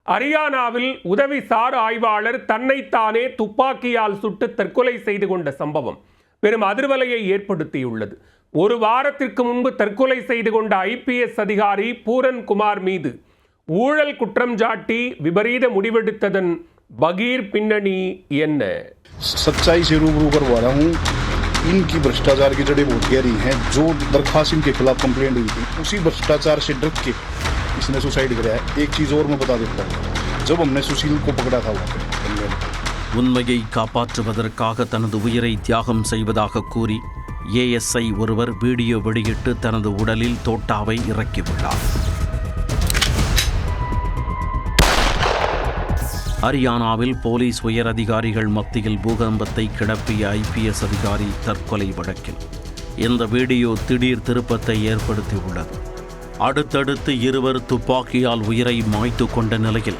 ஹரியானாவில் உதவிசார் ஆய்வாளர் தன்னைத்தானே துப்பாக்கியால் சுட்டு தற்கொலை செய்து கொண்ட சம்பவம் பெரும் அதிர்வலையை ஏற்படுத்தியுள்ளது. ஒரு வாரத்திற்கு முன்பு தற்கொலை செய்து கொண்ட IPS அதிகாரி பூரன் குமார் மீது ஊழல் குற்றம் சாட்டி விபரீத முடிவெடுத்ததன் பகீர் பின்னணி என்ன? सच्चाई से रूबरू करवा रहा हूँ। इनकी भ्रष्टाचार की जड़ें बहुत गहरी हैं। जो दरखास्त इनके खिलाफ कंप्लेंट हुई थी, उसी भ्रष्टाचार से डर के इसने सुसाइड कराया है। एक चीज और मैं बता देता हूँ, जब हमने सुशील को पकड़ा था உண்மையை காப்பாற்றுவதற்காக தனது உயிரை தியாகம் செய்வதாக கூறி ASI ஒருவர் வீடியோ வெளியிட்டு தனது உடலில் தோட்டாவை இறக்கியுள்ளார். ஹரியானாவில் போலீஸ் உயர் அதிகாரிகள் மத்தியில் பூகம்பத்தை கிளப்பிய IPS அதிகாரி தற்கொலை வழக்கில் இந்த வீடியோ திடீர் திருப்பத்தை ஏற்படுத்தியுள்ளது. அடுத்தடுத்து இருவர் துப்பாக்கியால் உயிரை மாய்த்து கொண்ட நிலையில்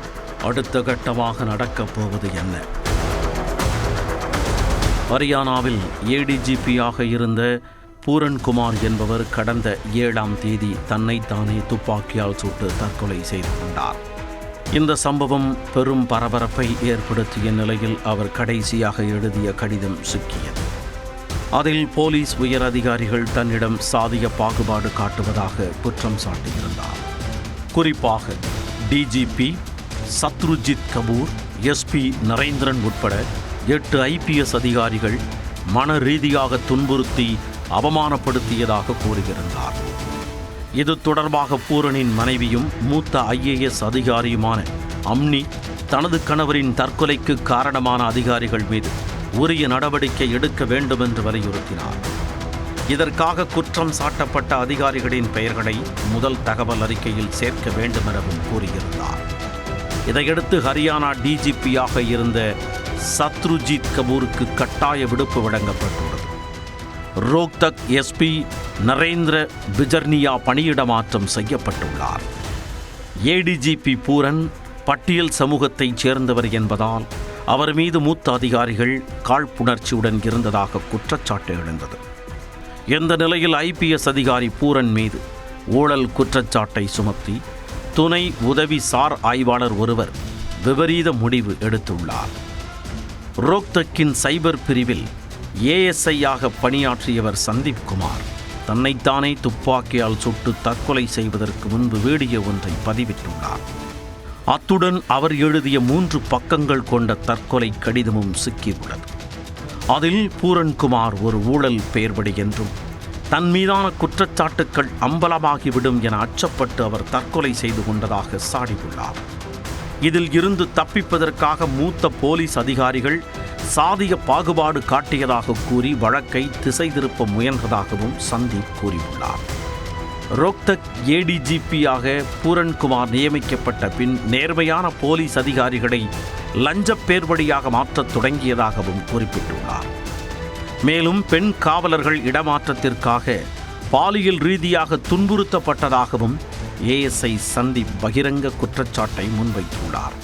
அடுத்த கட்டமாக நடக்கப் போவது என்ன? ஹரியானாவில் ADGP-யாக இருந்த பூரன் குமார் என்பவர் கடந்த 7ஆம் தேதி தன்னைத்தானே துப்பாக்கியால் சுட்டு தற்கொலை செய்து கொண்டார். இந்த சம்பவம் பெரும் பரபரப்பை ஏற்படுத்திய நிலையில் அவர் கடைசியாக எழுதிய கடிதம் சிக்கியது. அதில் போலீஸ் உயர் அதிகாரிகள் தன்னிடம் சாதிய பாகுபாடு காட்டுவதாக குற்றம் சாட்டியிருந்தார். குறிப்பாக DGP சத்ருஜித் கபூர், SP நரேந்திரன் உட்பட 8 IPS அதிகாரிகள் மன ரீதியாக துன்புறுத்தி அவமானப்படுத்தியதாக கூறியிருந்தார். இது தொடர்பாக பூரனின் மனைவியும் மூத்த IAS அதிகாரியுமான அம்னி தனது கணவரின் தற்கொலைக்கு காரணமான அதிகாரிகள் மீது உரிய நடவடிக்கை எடுக்க வேண்டும் என்று வலியுறுத்தினார். இதற்காக குற்றம் சாட்டப்பட்ட அதிகாரிகளின் பெயர்களை முதல் தகவல் அறிக்கையில் சேர்க்க வேண்டும் எனவும் கூறியிருந்தார். இதையடுத்து ஹரியானா DGP-யாக இருந்த சத்ருஜித் கபூருக்கு கட்டாய விடுப்பு வழங்கப்பட்டுள்ளது. ரோக்தக் SP நரேந்திர பிஜர்னியா பணியிடமாற்றம் செய்யப்பட்டுள்ளார். ADGP பூரன் பட்டியல் சமூகத்தைச் சேர்ந்தவர் என்பதால் அவர் மீது மூத்த அதிகாரிகள் காழ்ப்புணர்ச்சியுடன் இருந்ததாக குற்றச்சாட்டு எழுந்தது. இந்த நிலையில் IPS அதிகாரி பூரன் மீது ஊழல் குற்றச்சாட்டை சுமத்தி துணை உதவி சார் ஆய்வாளர் ஒருவர் விபரீத முடிவு எடுத்துள்ளார். ரோக்தக்கின் சைபர் பிரிவில் ASI-யாக பணியாற்றியவர் சந்தீப் குமார் தன்னைத்தானே துப்பாக்கியால் சுட்டு தற்கொலை செய்வதற்கு முன்பு வீடியோ ஒன்றை பதிவிட்டுள்ளார். அத்துடன் அவர் எழுதிய 3 பக்கங்கள் கொண்ட தற்கொலை கடிதமும் சிக்கியுள்ளது. அதில் பூரன்குமார் ஒரு ஊழல் பெயர்படி என்றும் தன் மீதான குற்றச்சாட்டுக்கள் அம்பலமாகிவிடும் என அச்சப்பட்டு அவர் தற்கொலை செய்து கொண்டதாக சாடியுள்ளார். இதில் இருந்து தப்பிப்பதற்காக மூத்த போலீஸ் அதிகாரிகள் சாதிய பாகுபாடு காட்டியதாக கூறி வழக்கை திசை திருப்ப முயன்றதாகவும் சந்தீப் கூறியுள்ளார். ரோக்தக் ADGP-யாக பூரன்குமார் நியமிக்கப்பட்ட பின் நேர்மையான போலீஸ் அதிகாரிகளை லஞ்சப் பேர்வழியாக மாற்றத் தொடங்கியதாகவும் குறிப்பிட்டுள்ளார். மேலும் பெண் காவலர்கள் இடமாற்றத்திற்காக பாலியல் ரீதியாக துன்புறுத்தப்பட்டதாகவும் ASI சந்தீப் பகிரங்க குற்றச்சாட்டை முன்வைத்துள்ளார்.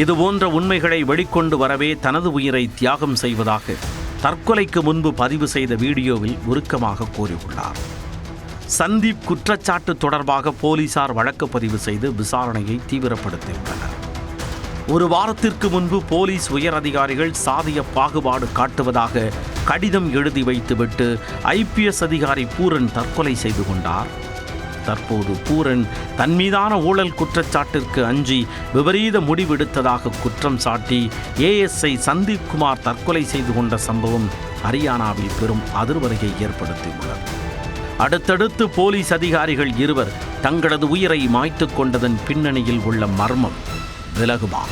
இதுபோன்ற உண்மைகளை வெளிக்கொண்டு வரவே தனது உயிரை தியாகம் செய்வதாக தற்கொலைக்கு முன்பு பதிவு செய்த வீடியோவில் உருக்கமாக கூறியுள்ளார். சந்தீப் குற்றச்சாட்டு தொடர்பாக போலீசார் வழக்கு பதிவு செய்து விசாரணையை தீவிரப்படுத்தியுள்ளனர். ஒரு வாரத்திற்கு முன்பு போலீஸ் உயர் அதிகாரிகள் சாதிய பாகுபாடு காட்டுவதாக கடிதம் எழுதி வைத்துவிட்டு IPS அதிகாரி பூரன் தற்கொலை செய்து கொண்டார். தற்போது பூரன் தன் மீதான ஊழல் குற்றச்சாட்டிற்கு அஞ்சி விபரீத முடிவெடுத்ததாக குற்றம் சாட்டி ASI சந்தீப் குமார் தற்கொலை செய்து கொண்ட சம்பவம் ஹரியானாவில் பெரும் அதிர்வலையை ஏற்படுத்தியுள்ளது. அடுத்தடுத்து போலீஸ் அதிகாரிகள் இருவர் தங்களது உயிரை மாய்த்து கொண்டதன் பின்னணியில் உள்ள மர்மம் விலகுமா?